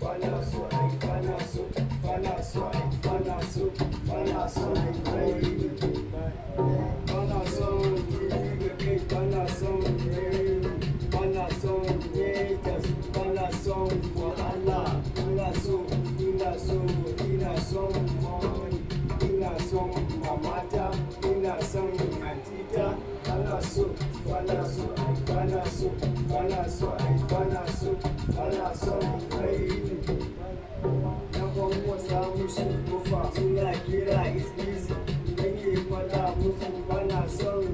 bana so ai bana so bana so ai bana so bana so ai kai bana so ni kai bana so bana so ne tas bana so wahala ina so ina so ina so money ina so mamata ina so antita bana so bana so bana so bana so bana so bana so kai na kuma samu shi kofa suna kira is easy nake fada musu bana son